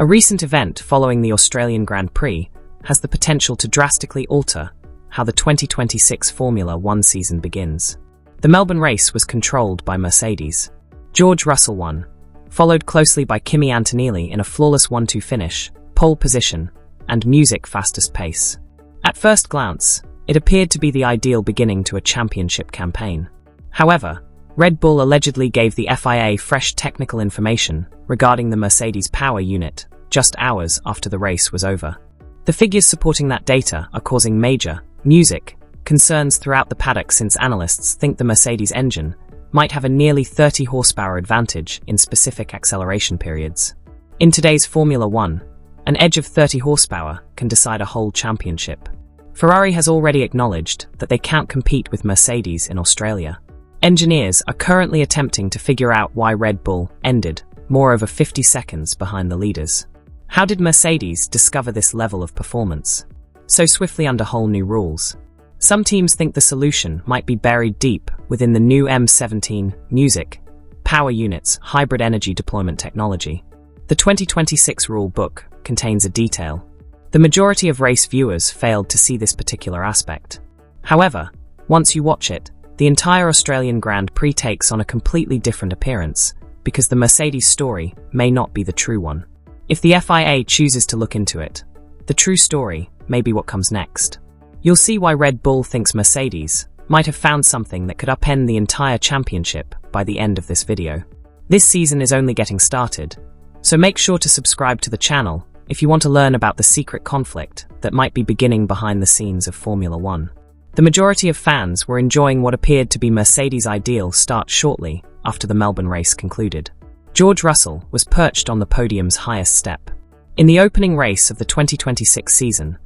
A recent event following the Australian Grand Prix has the potential to drastically alter how the 2026 Formula One season begins. The Melbourne race was controlled by Mercedes. George Russell won, followed closely by Kimi Antonelli in a flawless 1-2 finish, pole position, and music fastest pace. At first glance, it appeared to be the ideal beginning to a championship campaign. However, Red Bull allegedly gave the FIA fresh technical information regarding the Mercedes power unit just hours after the race was over. The figures supporting that data are causing major music concerns throughout the paddock, since analysts think the Mercedes engine might have a nearly 30 horsepower advantage in specific acceleration periods. In today's Formula One, an edge of 30 horsepower can decide a whole championship. Ferrari has already acknowledged that they can't compete with Mercedes in Australia. Engineers are currently attempting to figure out why Red Bull ended more over 50 seconds behind the leaders. How did Mercedes discover this level of performance so swiftly under whole new rules? Some teams think the solution might be buried deep within the new M17 music power unit's hybrid energy deployment technology. The 2026 rule book contains a detail. The majority of race viewers failed to see this particular aspect. However, once you watch it, the entire Australian Grand Prix takes on a completely different appearance, because the Mercedes story may not be the true one. If the FIA chooses to look into it, the true story may be what comes next. You'll see why Red Bull thinks Mercedes might have found something that could upend the entire championship by the end of this video. This season is only getting started, so make sure to subscribe to the channel if you want to learn about the secret conflict that might be beginning behind the scenes of Formula One. The majority of fans were enjoying what appeared to be Mercedes' ideal start shortly after the Melbourne race concluded. George Russell was perched on the podium's highest step. In the opening race of the 2026 season,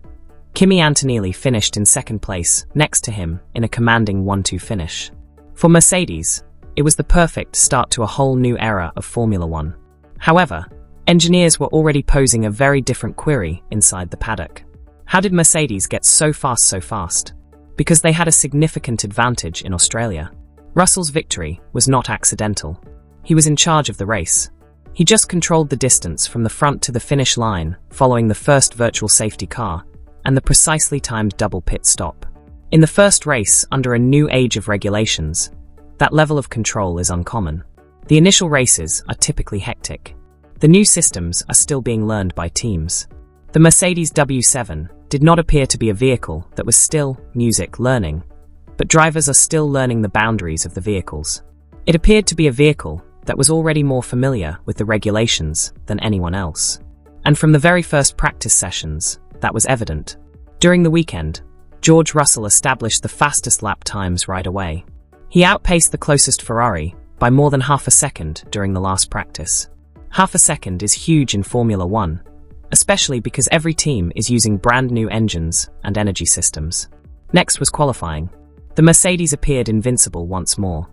Kimi Antonelli finished in second place next to him in a commanding 1-2 finish. For Mercedes, it was the perfect start to a whole new era of Formula One. However, engineers were already posing a very different query inside the paddock. How did Mercedes get so fast? Because they had a significant advantage in Australia. Russell's victory was not accidental. He was in charge of the race. He just controlled the distance from the front to the finish line following the first virtual safety car and the precisely timed double pit stop. In the first race under a new age of regulations, that level of control is uncommon. The initial races are typically hectic. The new systems are still being learned by teams. The Mercedes W7 did not appear to be a vehicle that was still music learning, but drivers are still learning the boundaries of the vehicles. It appeared to be a vehicle that was already more familiar with the regulations than anyone else. And from the very first practice sessions, that was evident. During the weekend, George Russell established the fastest lap times right away. He outpaced the closest Ferrari by more than half a second during the last practice. Half a second is huge in Formula One, especially because every team is using brand new engines and energy systems. Next was qualifying. The Mercedes appeared invincible once more.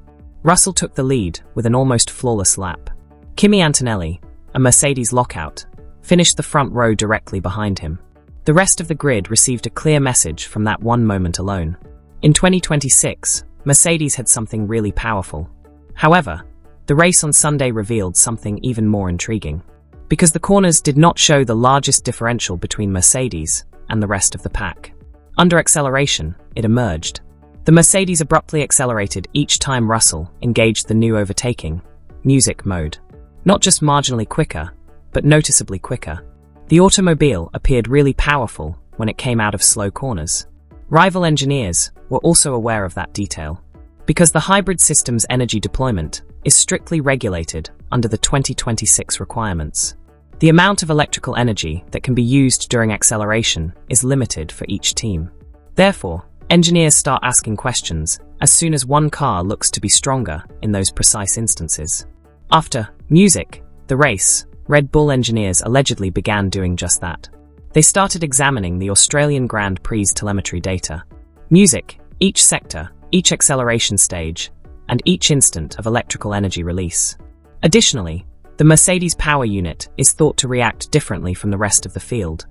Russell took the lead with an almost flawless lap. Kimi Antonelli, a Mercedes lockout, finished the front row directly behind him. The rest of the grid received a clear message from that one moment alone. In 2026, Mercedes had something really powerful. However, the race on Sunday revealed something even more intriguing. Because the corners did not show the largest differential between Mercedes and the rest of the pack. Under acceleration, it emerged. The Mercedes abruptly accelerated each time Russell engaged the new overtaking music mode. Not just marginally quicker, but noticeably quicker. The automobile appeared really powerful when it came out of slow corners. Rival engineers were also aware of that detail. Because the hybrid system's energy deployment is strictly regulated under the 2026 requirements. The amount of electrical energy that can be used during acceleration is limited for each team. Therefore, engineers start asking questions as soon as one car looks to be stronger in those precise instances. After music, the race, Red Bull engineers allegedly began doing just that. They started examining the Australian Grand Prix telemetry data. Music, each sector, each acceleration stage, and each instant of electrical energy release. Additionally, the Mercedes power unit is thought to react differently from the rest of the field,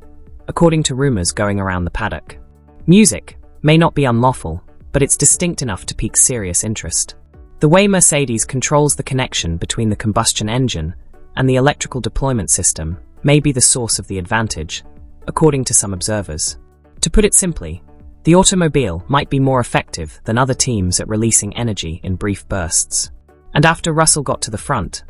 according to rumors going around the paddock. Music may not be unlawful, but it's distinct enough to pique serious interest. The way Mercedes controls the connection between the combustion engine and the electrical deployment system may be the source of the advantage, according to some observers. To put it simply, the automobile might be more effective than other teams at releasing energy in brief bursts. And after Russell got to the front,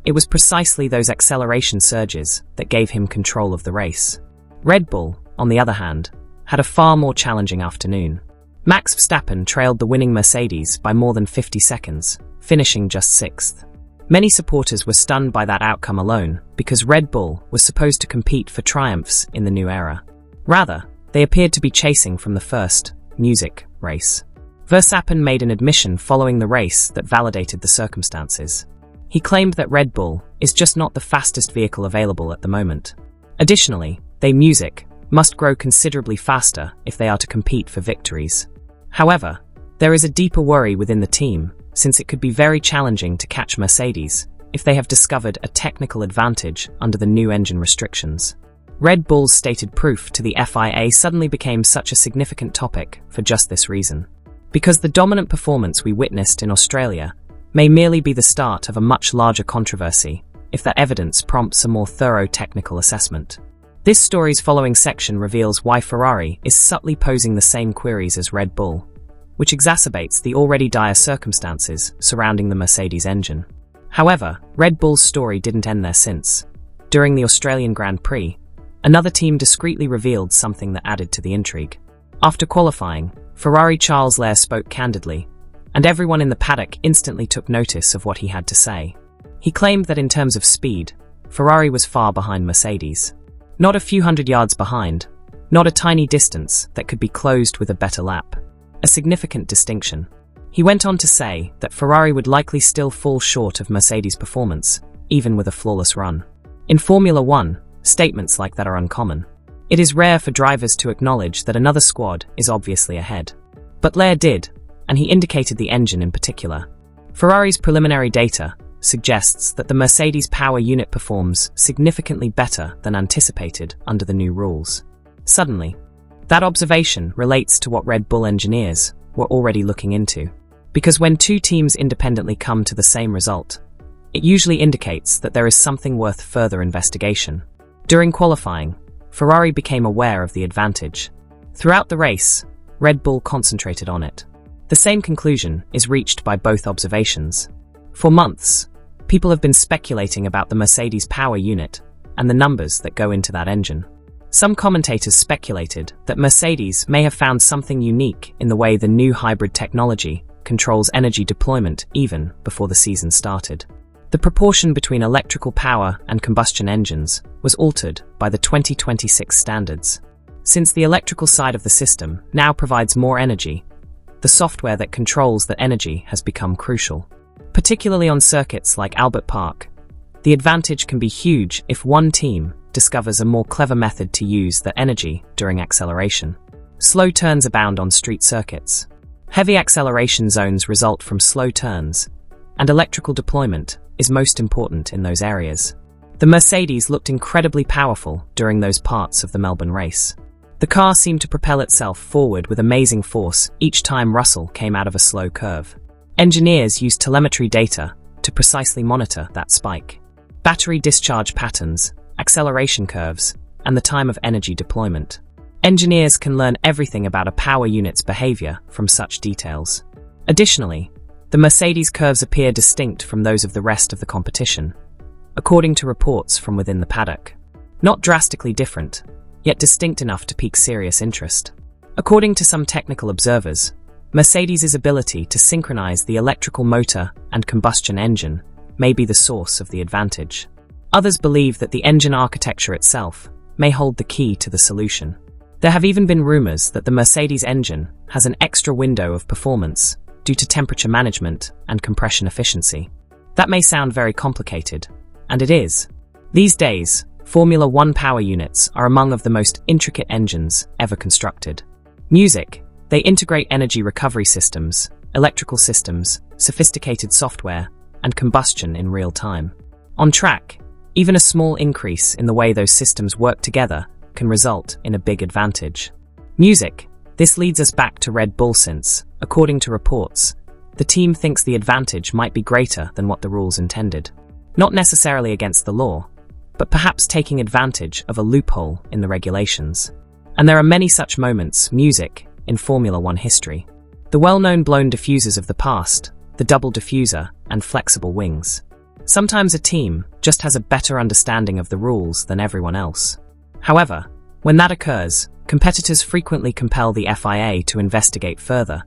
it was precisely those acceleration surges that gave him control of the race. Red Bull, on the other hand, had a far more challenging afternoon. Max Verstappen trailed the winning Mercedes by more than 50 seconds, finishing just sixth. Many supporters were stunned by that outcome alone because Red Bull was supposed to compete for triumphs in the new era. Rather, they appeared to be chasing from the first music race. Verstappen made an admission following the race that validated the circumstances. He claimed that Red Bull is just not the fastest vehicle available at the moment. Additionally, they must grow considerably faster if they are to compete for victories. However, there is a deeper worry within the team, since it could be very challenging to catch Mercedes if they have discovered a technical advantage under the new engine restrictions. Red Bull's stated proof to the FIA suddenly became such a significant topic for just this reason. Because the dominant performance we witnessed in Australia may merely be the start of a much larger controversy if that evidence prompts a more thorough technical assessment. This story's following section reveals why Ferrari is subtly posing the same queries as Red Bull, which exacerbates the already dire circumstances surrounding the Mercedes engine. However, Red Bull's story didn't end there since. During the Australian Grand Prix, another team discreetly revealed something that added to the intrigue. After qualifying, Ferrari Charles Leclerc spoke candidly, and everyone in the paddock instantly took notice of what he had to say. He claimed that in terms of speed, Ferrari was far behind Mercedes. Not a few hundred yards behind, not a tiny distance that could be closed with a better lap. A significant distinction. He went on to say that Ferrari would likely still fall short of Mercedes' performance, even with a flawless run. In Formula One, statements like that are uncommon. It is rare for drivers to acknowledge that another squad is obviously ahead. But Leclerc did, and he indicated the engine in particular. Ferrari's preliminary data suggests that the Mercedes power unit performs significantly better than anticipated under the new rules. Suddenly, that observation relates to what Red Bull engineers were already looking into. Because when two teams independently come to the same result, it usually indicates that there is something worth further investigation. During qualifying, Ferrari became aware of the advantage. Throughout the race, Red Bull concentrated on it. The same conclusion is reached by both observations. For months, people have been speculating about the Mercedes power unit and the numbers that go into that engine. Some commentators speculated that Mercedes may have found something unique in the way the new hybrid technology controls energy deployment even before the season started. The proportion between electrical power and combustion engines was altered by the 2026 standards. Since the electrical side of the system now provides more energy, the software that controls that energy has become crucial. Particularly on circuits like Albert Park, the advantage can be huge if one team discovers a more clever method to use the energy during acceleration. Slow turns abound on street circuits. Heavy acceleration zones result from slow turns, and electrical deployment is most important in those areas. The Mercedes looked incredibly powerful during those parts of the Melbourne race. The car seemed to propel itself forward with amazing force each time Russell came out of a slow curve. Engineers used telemetry data to precisely monitor that spike. Battery discharge patterns, acceleration curves, and the time of energy deployment. Engineers can learn everything about a power unit's behavior from such details. Additionally, the Mercedes curves appear distinct from those of the rest of the competition, according to reports from within the paddock. Not drastically different, yet distinct enough to pique serious interest. According to some technical observers, Mercedes' ability to synchronize the electrical motor and combustion engine may be the source of the advantage. Others believe that the engine architecture itself may hold the key to the solution. There have even been rumors that the Mercedes engine has an extra window of performance due to temperature management and compression efficiency. That may sound very complicated, and it is. These days, Formula One power units are among of the most intricate engines ever constructed. They integrate energy recovery systems, electrical systems, sophisticated software, and combustion in real time. On track, even a small increase in the way those systems work together can result in a big advantage. This leads us back to Red Bull since, according to reports, the team thinks the advantage might be greater than what the rules intended. Not necessarily against the law, but perhaps taking advantage of a loophole in the regulations. And there are many such moments, music, in Formula One history. The well-known blown diffusers of the past, the double diffuser, and flexible wings. Sometimes a team just has a better understanding of the rules than everyone else. However, when that occurs, competitors frequently compel the FIA to investigate further,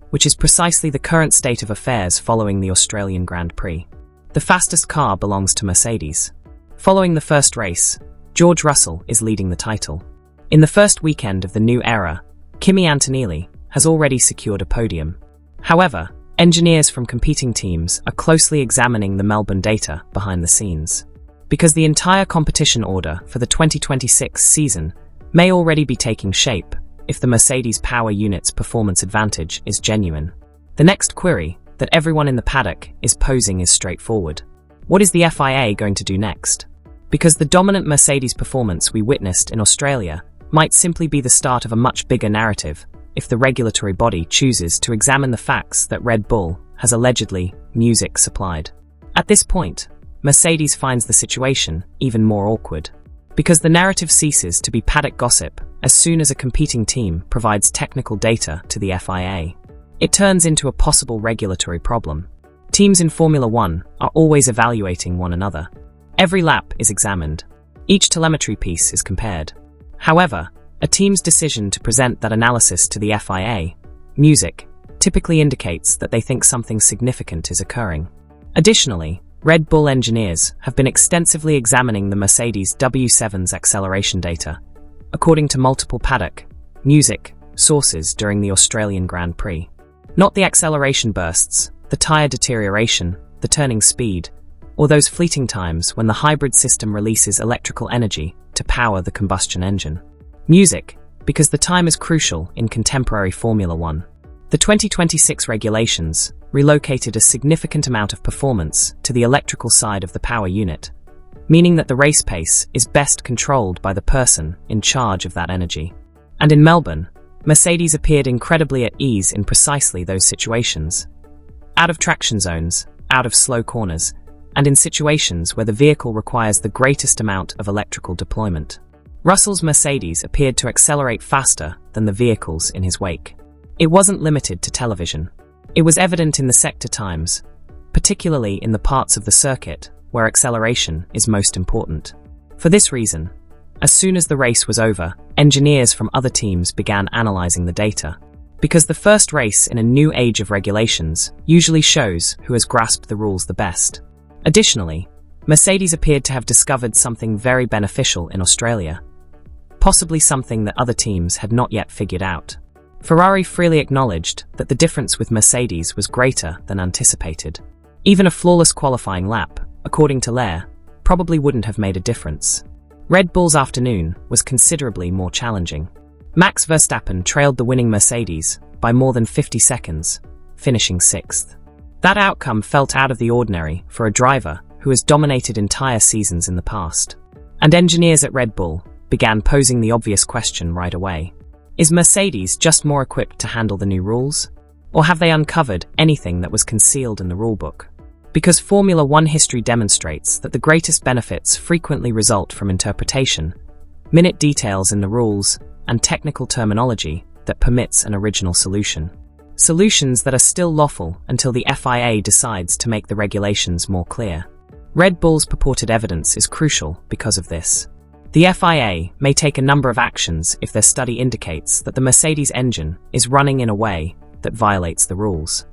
which is precisely the current state of affairs following the Australian Grand Prix. The fastest car belongs to Mercedes. Following the first race, George Russell is leading the title. In the first weekend of the new era, Kimi Antonelli has already secured a podium. However, engineers from competing teams are closely examining the Melbourne data behind the scenes. Because the entire competition order for the 2026 season may already be taking shape if the Mercedes power unit's performance advantage is genuine. The next query that everyone in the paddock is posing is straightforward. What is the FIA going to do next? Because the dominant Mercedes performance we witnessed in Australia might simply be the start of a much bigger narrative if the regulatory body chooses to examine the facts that Red Bull has allegedly music supplied. At this point, Mercedes finds the situation even more awkward. Because the narrative ceases to be paddock gossip as soon as a competing team provides technical data to the FIA. It turns into a possible regulatory problem. Teams in Formula One are always evaluating one another. Every lap is examined. Each telemetry piece is compared. However, a team's decision to present that analysis to the FIA, music, typically indicates that they think something significant is occurring. Additionally, Red Bull engineers have been extensively examining the Mercedes W7's acceleration data, according to multiple paddock, music, sources during the Australian Grand Prix. Not the acceleration bursts, the tyre deterioration, the turning speed, or those fleeting times when the hybrid system releases electrical energy to power the combustion engine. Music, because the time is crucial in contemporary Formula One. The 2026 regulations relocated a significant amount of performance to the electrical side of the power unit, meaning that the race pace is best controlled by the person in charge of that energy. And in Melbourne, Mercedes appeared incredibly at ease in precisely those situations. Out of traction zones, out of slow corners, and in situations where the vehicle requires the greatest amount of electrical deployment. Russell's Mercedes appeared to accelerate faster than the vehicles in his wake. It wasn't limited to television. It was evident in the sector times, particularly in the parts of the circuit where acceleration is most important. For this reason, as soon as the race was over, engineers from other teams began analyzing the data. Because the first race in a new age of regulations usually shows who has grasped the rules the best. Additionally, Mercedes appeared to have discovered something very beneficial in Australia, possibly something that other teams had not yet figured out. Ferrari freely acknowledged that the difference with Mercedes was greater than anticipated. Even a flawless qualifying lap, according to Lair, probably wouldn't have made a difference. Red Bull's afternoon was considerably more challenging. Max Verstappen trailed the winning Mercedes by more than 50 seconds, finishing 6th. That outcome felt out of the ordinary for a driver who has dominated entire seasons in the past. And engineers at Red Bull began posing the obvious question right away. Is Mercedes just more equipped to handle the new rules? Or have they uncovered anything that was concealed in the rulebook? Because Formula One history demonstrates that the greatest benefits frequently result from interpretation, minute details in the rules, and technical terminology that permits an original solution. Solutions that are still lawful until the FIA decides to make the regulations more clear. Red Bull's purported evidence is crucial because of this. The FIA may take a number of actions if their study indicates that the Mercedes engine is running in a way that violates the rules.